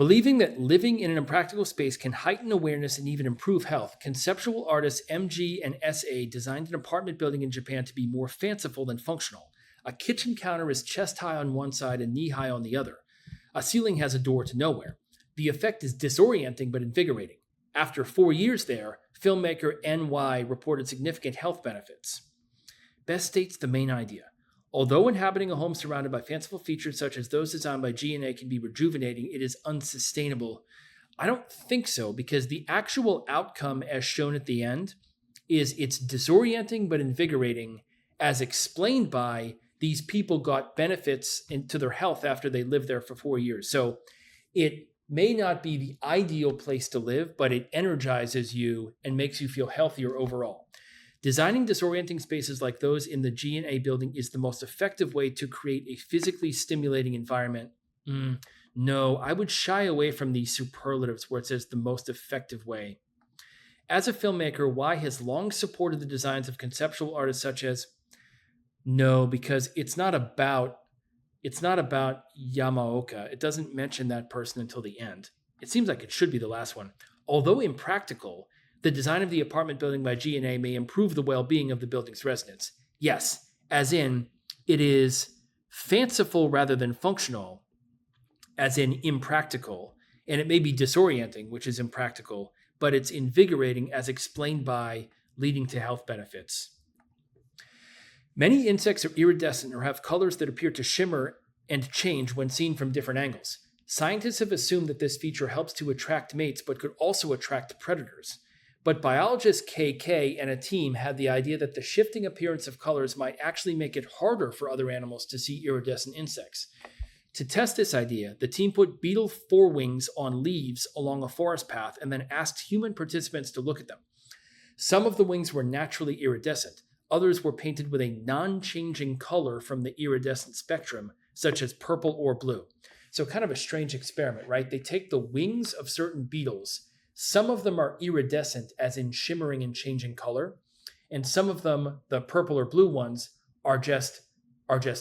Believing that living in an impractical space can heighten awareness and even improve health, conceptual artists MG and SA designed an apartment building in Japan to be more fanciful than functional. A kitchen counter is chest high on one side and knee high on the other. A ceiling has a door to nowhere. The effect is disorienting but invigorating. After 4 years there, filmmaker NY reported significant health benefits. Best states the main idea. Although inhabiting a home surrounded by fanciful features such as those designed by G&A can be rejuvenating, it is unsustainable. I don't think so, because the actual outcome as shown at the end is it's disorienting but invigorating, as explained by these people got benefits into their health after they lived there for 4 years. So it may not be the ideal place to live, but it energizes you and makes you feel healthier overall. Designing disorienting spaces like those in the G&A building is the most effective way to create a physically stimulating environment. No, I would shy away from these superlatives where it says the most effective way. As a filmmaker, Y has long supported the designs of conceptual artists such as... No, because it's not about Yamaoka. It doesn't mention that person until the end. It seems like it should be the last one. Although impractical, the design of the apartment building by G&A may improve the well-being of the building's residents. Yes, as in, it is fanciful rather than functional, as in impractical. And it may be disorienting, which is impractical, but it's invigorating as explained by leading to health benefits. Many insects are iridescent or have colors that appear to shimmer and change when seen from different angles. Scientists have assumed that this feature helps to attract mates but could also attract predators. But biologist KK and a team had the idea that the shifting appearance of colors might actually make it harder for other animals to see iridescent insects. To test this idea, the team put beetle forewings on leaves along a forest path and then asked human participants to look at them. Some of the wings were naturally iridescent. Others were painted with a non-changing color from the iridescent spectrum, such as purple or blue. So kind of a strange experiment, right? They take the wings of certain beetles. Some of them are iridescent, as in shimmering and changing color. And some of them, the purple or blue ones, are just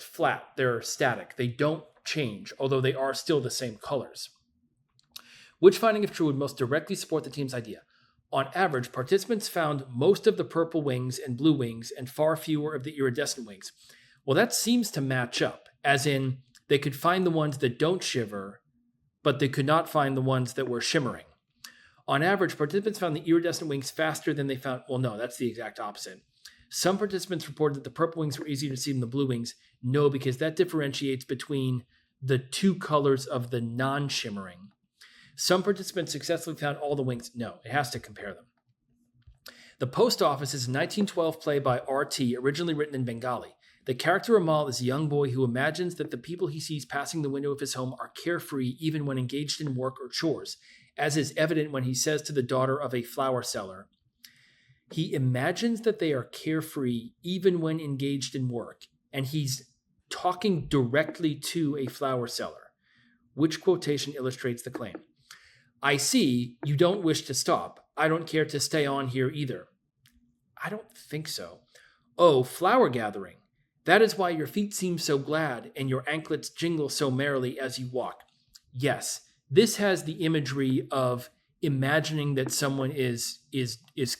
flat. They're static. They don't change, although they are still the same colors. Which finding, if true, would most directly support the team's idea? On average, participants found most of the purple wings and blue wings and far fewer of the iridescent wings. Well, that seems to match up, as in they could find the ones that don't shiver, but they could not find the ones that were shimmering. On average, participants found the iridescent wings faster than they found... Well, no, that's the exact opposite. Some participants reported that the purple wings were easier to see than the blue wings. No, because that differentiates between the two colors of the non-shimmering. Some participants successfully found all the wings. No, it has to compare them. The Post Office is a 1912 play by R.T., originally written in Bengali. The character Amal is a young boy who imagines that the people he sees passing the window of his home are carefree even when engaged in work or chores, as is evident when he says to the daughter of a flower seller, he imagines that they are carefree even when engaged in work, and he's talking directly to a flower seller. Which quotation illustrates the claim? I see you don't wish to stop. I don't care to stay on here either. I don't think so. Oh, flower gathering. That is why your feet seem so glad and your anklets jingle so merrily as you walk. Yes, this has the imagery of imagining that someone is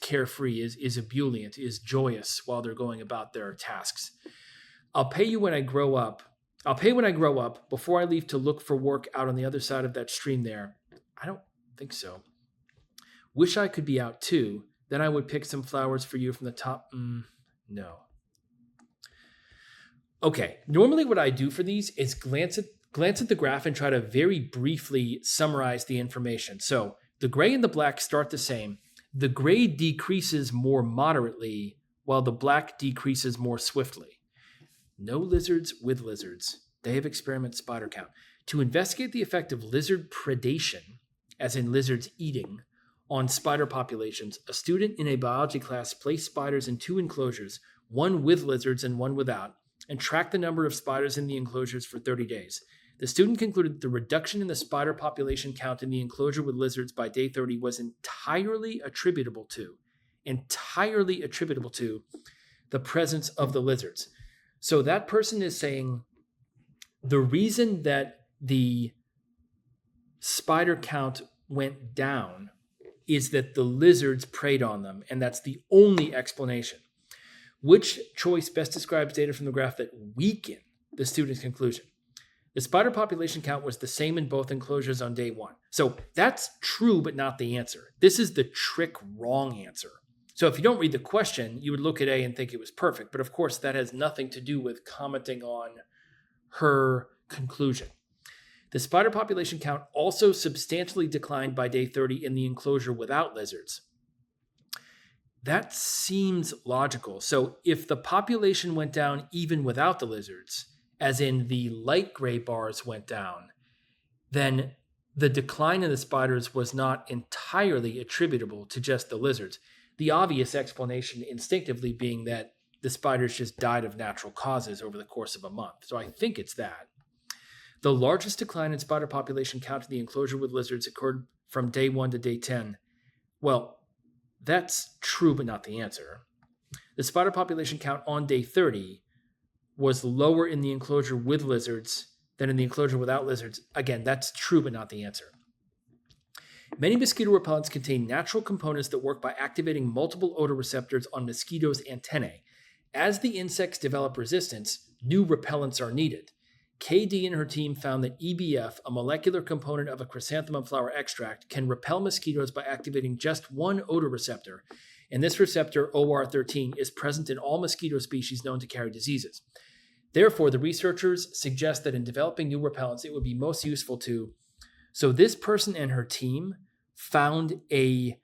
carefree, is ebullient, is joyous while they're going about their tasks. I'll pay when I grow up, before I leave to look for work out on the other side of that stream there. I don't think so. Wish I could be out too. Then I would pick some flowers for you from the top. No. Okay, normally what I do for these is glance at the graph and try to very briefly summarize the information. So the gray and the black start the same. The gray decreases more moderately, while the black decreases more swiftly. No lizards with lizards. They have experiment spider count. To investigate the effect of lizard predation, as in lizards eating, on spider populations, a student in a biology class placed spiders in two enclosures, one with lizards and one without, and tracked the number of spiders in the enclosures for 30 days. The student concluded that the reduction in the spider population count in the enclosure with lizards by day 30 was entirely attributable to the presence of the lizards. So that person is saying the reason that the spider count went down is that the lizards preyed on them, and that's the only explanation. Which choice best describes data from the graph that weaken the student's conclusion? The spider population count was the same in both enclosures on day 1. So that's true, but not the answer. This is the trick wrong answer. So if you don't read the question, you would look at A and think it was perfect. But of course, that has nothing to do with commenting on her conclusion. The spider population count also substantially declined by day 30 in the enclosure without lizards. That seems logical. So if the population went down even without the lizards, as in the light gray bars went down, then the decline in the spiders was not entirely attributable to just the lizards. The obvious explanation instinctively being that the spiders just died of natural causes over the course of a month. So I think it's that. The largest decline in spider population count in the enclosure with lizards occurred from day 1 to day 10. Well, that's true, but not the answer. The spider population count on day 30 was lower in the enclosure with lizards than in the enclosure without lizards. Again, that's true, but not the answer. Many mosquito repellents contain natural components that work by activating multiple odor receptors on mosquitoes' antennae. As the insects develop resistance, new repellents are needed. KD and her team found that EBF, a molecular component of a chrysanthemum flower extract, can repel mosquitoes by activating just one odor receptor, and this receptor, OR13, is present in all mosquito species known to carry diseases. Therefore, the researchers suggest that in developing new repellents, it would be most useful to... So this person and her team found a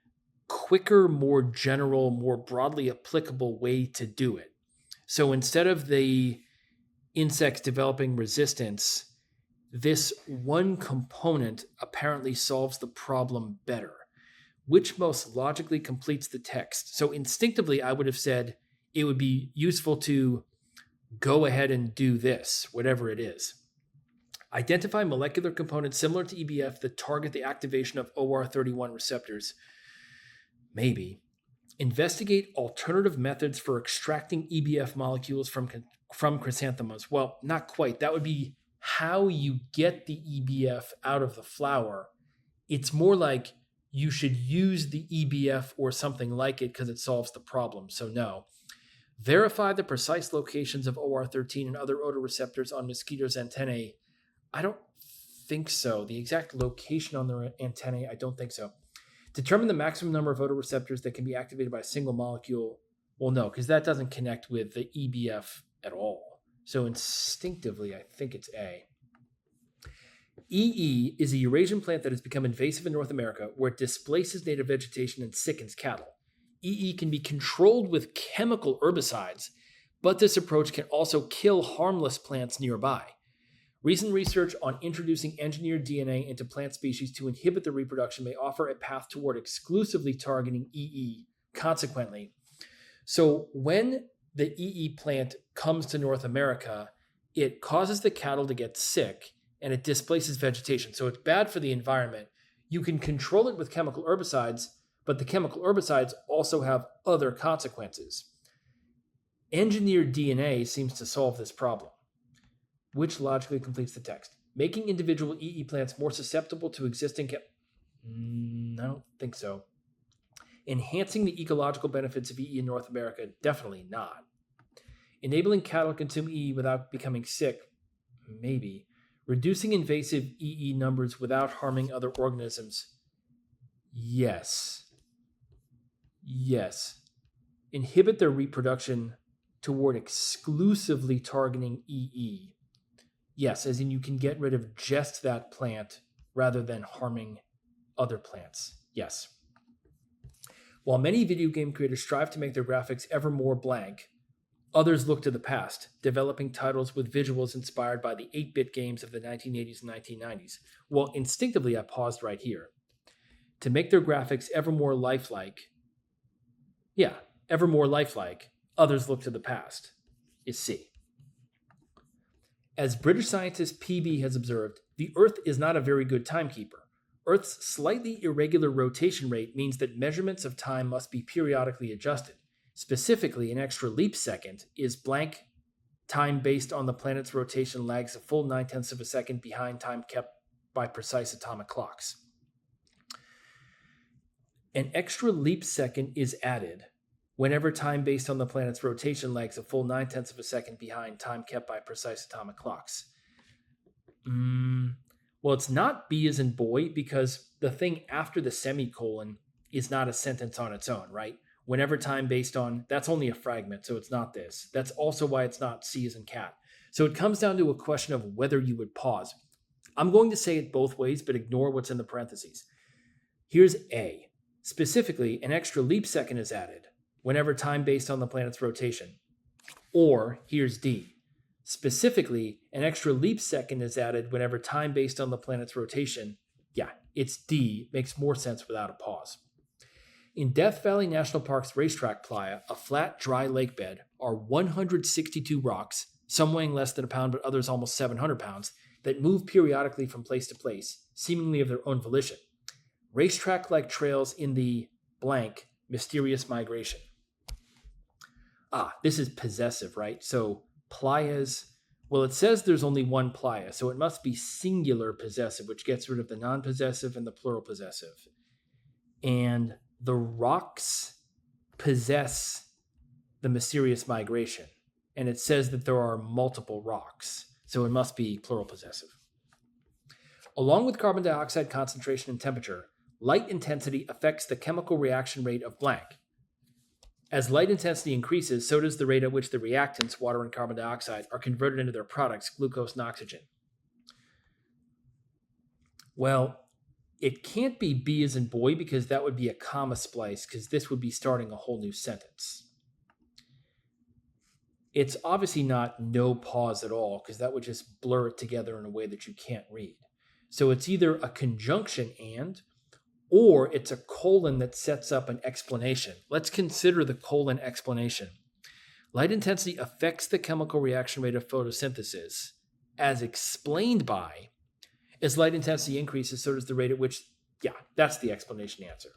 quicker, more general, more broadly applicable way to do it. So instead of the insects developing resistance, this one component apparently solves the problem better, which most logically completes the text. So instinctively, I would have said it would be useful to go ahead and do this, whatever it is. Identify molecular components similar to EBF that target the activation of OR31 receptors. Maybe. Investigate alternative methods for extracting EBF molecules from chrysanthemums. Well, not quite. That would be how you get the EBF out of the flower. It's more like you should use the EBF or something like it because it solves the problem. So no. Verify the precise locations of OR13 and other odor receptors on mosquitoes' antennae. I don't think so. The exact location on their antennae, I don't think so. Determine the maximum number of odor receptors that can be activated by a single molecule. Well, no, because that doesn't connect with the EBF at all. So instinctively, I think it's A. EE is a Eurasian plant that has become invasive in North America, where it displaces native vegetation and sickens cattle. EE can be controlled with chemical herbicides, but this approach can also kill harmless plants nearby. Recent research on introducing engineered DNA into plant species to inhibit the reproduction may offer a path toward exclusively targeting EE. Consequently, so when the EE plant comes to North America, it causes the cattle to get sick and it displaces vegetation. So it's bad for the environment. You can control it with chemical herbicides, but the chemical herbicides also have other consequences. Engineered DNA seems to solve this problem, which logically completes the text. Making individual EE plants more susceptible to existing... I don't think so. Enhancing the ecological benefits of EE in North America? Definitely not. Enabling cattle to consume EE without becoming sick? Maybe. Reducing invasive EE numbers without harming other organisms? Yes. Yes. Inhibit their reproduction toward exclusively targeting EE? Yes, as in you can get rid of just that plant rather than harming other plants. Yes. While many video game creators strive to make their graphics ever more blank, others look to the past, developing titles with visuals inspired by the 8-bit games of the 1980s and 1990s. Well, instinctively, I paused right here. To make their graphics ever more lifelike, others look to the past, is C. As British scientist PB has observed, the Earth is not a very good timekeeper. Earth's slightly irregular rotation rate means that measurements of time must be periodically adjusted. Specifically, an extra leap second is blank time based on the planet's rotation lags a full 9/10 of a second behind time kept by precise atomic clocks. An extra leap second is added whenever time based on the planet's rotation lags a full 9/10 of a second behind time kept by precise atomic clocks. Well, it's not B as in boy, because the thing after the semicolon is not a sentence on its own, right? Whenever time based on, that's only a fragment, so it's not this. That's also why it's not C as in cat. So it comes down to a question of whether you would pause. I'm going to say it both ways, but ignore what's in the parentheses. Here's A. Specifically, an extra leap second is added whenever time based on the planet's rotation. Or here's D. Specifically, an extra leap second is added whenever time based on the planet's rotation. Yeah, it's D. Makes more sense without a pause. In Death Valley National Park's racetrack playa, a flat, dry lake bed, are 162 rocks, some weighing less than a pound but others almost 700 pounds, that move periodically from place to place, seemingly of their own volition. Racetrack-like trails in the blank mysterious migration. This is possessive, right? So playas, well, it says there's only one playa, so it must be singular possessive, which gets rid of the non-possessive and the plural possessive. And the rocks possess the mysterious migration. And it says that there are multiple rocks, so it must be plural possessive. Along with carbon dioxide concentration and temperature, light intensity affects the chemical reaction rate of blank. As light intensity increases, so does the rate at which the reactants, water and carbon dioxide, are converted into their products, glucose and oxygen. Well, it can't be B as in boy, because that would be a comma splice, because this would be starting a whole new sentence. It's obviously not no pause at all, because that would just blur it together in a way that you can't read. So it's either a conjunction and, or it's a colon that sets up an explanation. Let's consider the colon explanation. Light intensity affects the chemical reaction rate of photosynthesis, as explained by, as light intensity increases, so does the rate at which, that's the explanation answer.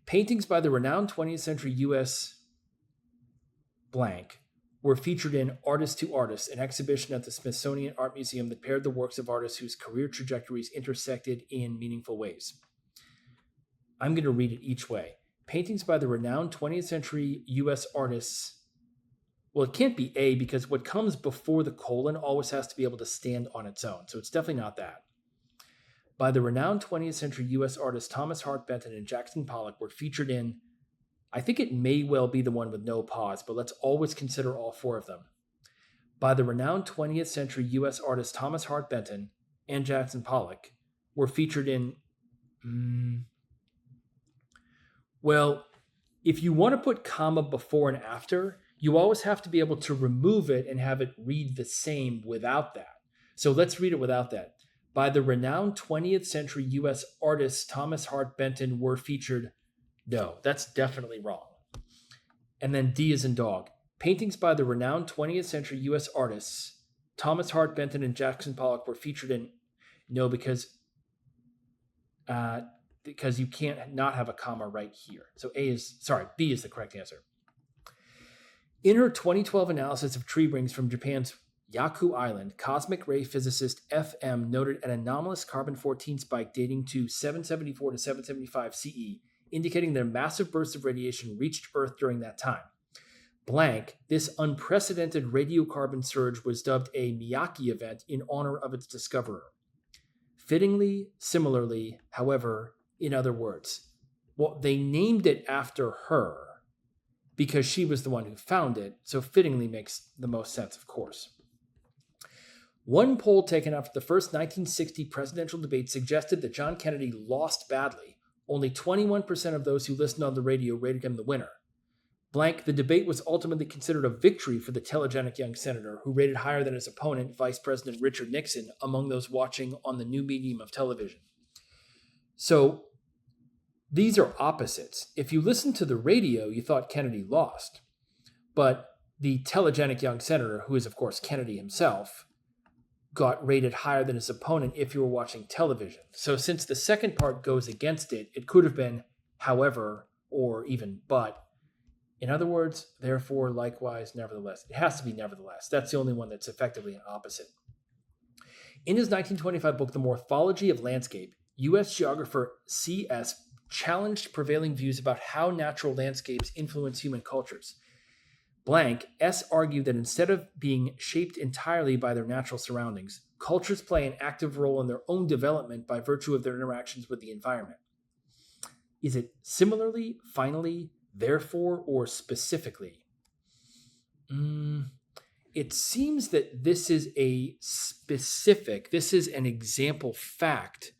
Paintings by the renowned 20th century U.S. blank were featured in Artist to Artist, an exhibition at the Smithsonian Art Museum that paired the works of artists whose career trajectories intersected in meaningful ways. I'm going to read it each way. Paintings by the renowned 20th century U.S. artists. Well, it can't be A, because what comes before the colon always has to be able to stand on its own, so it's definitely not that. By the renowned 20th century U.S. artists Thomas Hart Benton and Jackson Pollock were featured in, I think it may well be the one with no pause, but let's always consider all four of them. By the renowned 20th century U.S. artists Thomas Hart Benton and Jackson Pollock were featured in... Well, if you want to put comma before and after, you always have to be able to remove it and have it read the same without that. So let's read it without that. By the renowned 20th century U.S. artists Thomas Hart Benton were featured... No, that's definitely wrong. And then D as in dog. Paintings by the renowned 20th century U.S. artists Thomas Hart Benton and Jackson Pollock were featured in... No, because you can't not have a comma right here. So B is the correct answer. In her 2012 analysis of tree rings from Japan's Yaku Island, cosmic ray physicist F.M. noted an anomalous carbon-14 spike dating to 774 to 775 CE, indicating that a massive burst of radiation reached Earth during that time. Blank, this unprecedented radiocarbon surge was dubbed a Miyake event in honor of its discoverer. Fittingly, similarly, however, in other words, well, they named it after her because she was the one who found it, so fittingly makes the most sense, of course. One poll taken after the first 1960 presidential debate suggested that John Kennedy lost badly. Only 21% of those who listened on the radio rated him the winner. Blank, the debate was ultimately considered a victory for the telegenic young senator, who rated higher than his opponent, Vice President Richard Nixon, among those watching on the new medium of television. So, these are opposites. If you listened to the radio, you thought Kennedy lost. But the telegenic young senator, who is, of course, Kennedy himself, got rated higher than his opponent if you were watching television. So since the second part goes against it, it could have been however, or even but. In other words, therefore, likewise, nevertheless. It has to be nevertheless. That's the only one that's effectively an opposite. In his 1925 book, The Morphology of Landscape, U.S. geographer C.S. challenged prevailing views about how natural landscapes influence human cultures. Blank, S argued that instead of being shaped entirely by their natural surroundings, cultures play an active role in their own development by virtue of their interactions with the environment. Is it similarly, finally, therefore, or specifically? It seems that this is an example fact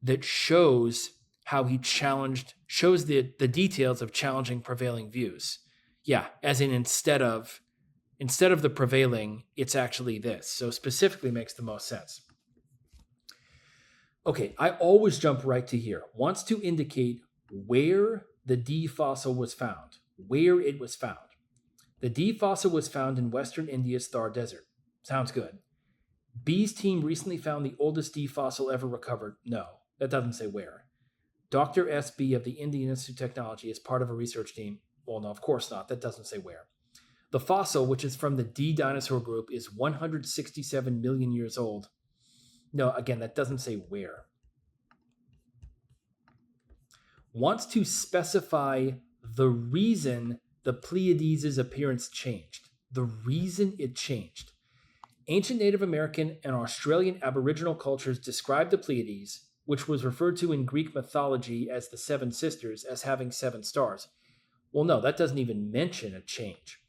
that shows how he shows the details of challenging prevailing views. Yeah, as in instead of the prevailing, it's actually this. So specifically makes the most sense. Okay, I always jump right to here. Wants to indicate where the D fossil was found, where it was found. The D fossil was found in western India's Thar Desert. Sounds good. B's team recently found the oldest D fossil ever recovered. No, that doesn't say where. Dr. S.B. of the Indian Institute of Technology is part of a research team. Well, no, of course not. That doesn't say where. The fossil, which is from the D dinosaur group, is 167 million years old. No, again, that doesn't say where. Wants to specify the reason the Pleiades' appearance changed. The reason it changed. Ancient Native American and Australian Aboriginal cultures described the Pleiades, which was referred to in Greek mythology as the Seven Sisters, as having 7 stars. Well, no, that doesn't even mention a change.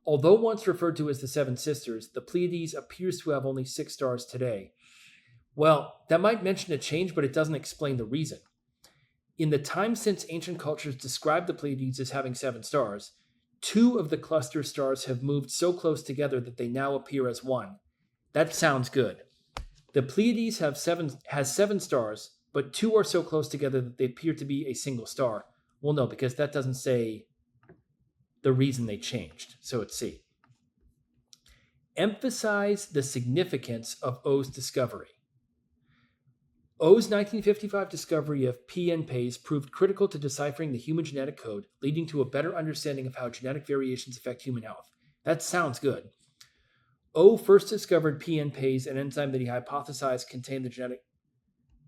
Although once referred to as the Seven Sisters, the Pleiades appears to have only 6 stars today. Well, that might mention a change, but it doesn't explain the reason. In the time since ancient cultures described the Pleiades as having 7 stars, 2 of the cluster stars have moved so close together that they now appear as one. That sounds good. The Pleiades has 7 stars, but 2 are so close together that they appear to be a single star. Well, no, because that doesn't say the reason they changed. So it's C. Emphasize the significance of O's discovery. O's 1955 discovery of PNPase proved critical to deciphering the human genetic code, leading to a better understanding of how genetic variations affect human health. That sounds good. O first discovered PNPase, an enzyme that he hypothesized contained the genetic...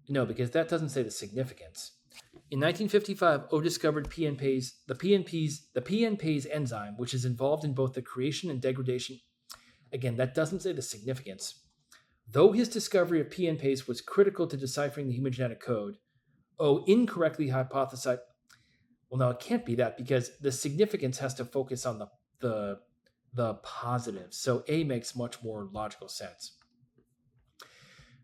No, because that doesn't say the significance. In 1955, O discovered PNPase, the PNPase enzyme, which is involved in both the creation and degradation. Again, that doesn't say the significance. Though his discovery of PNPase was critical to deciphering the human genetic code, O incorrectly hypothesized... Well, no, it can't be that because the significance has to focus on the positives. So A makes much more logical sense.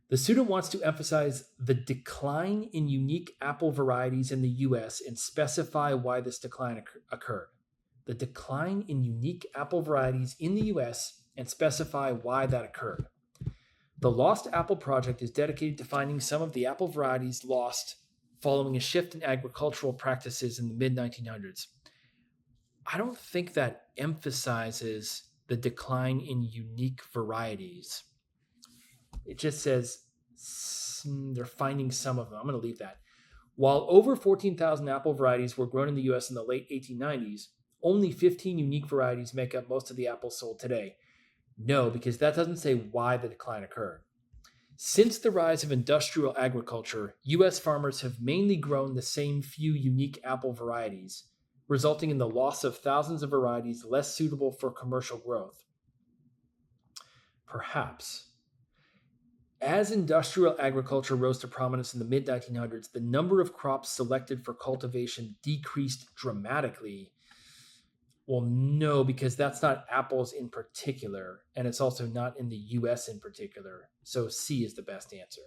The student wants to emphasize the decline in unique apple varieties in the U.S. and specify why this decline occurred. The decline in unique apple varieties in the U.S. and specify why that occurred. The Lost Apple Project is dedicated to finding some of the apple varieties lost following a shift in agricultural practices in the mid-1900s. I don't think that emphasizes the decline in unique varieties. It just says they're finding some of them. I'm going to leave that. While over 14,000 apple varieties were grown in the U.S. in the late 1890s, only 15 unique varieties make up most of the apples sold today. No, because that doesn't say why the decline occurred. Since the rise of industrial agriculture, U.S. farmers have mainly grown the same few unique apple varieties, resulting in the loss of thousands of varieties less suitable for commercial growth. Perhaps. As industrial agriculture rose to prominence in the mid-1900s, the number of crops selected for cultivation decreased dramatically. Well, no, because that's not apples in particular, and it's also not in the U.S. in particular. So C is the best answer.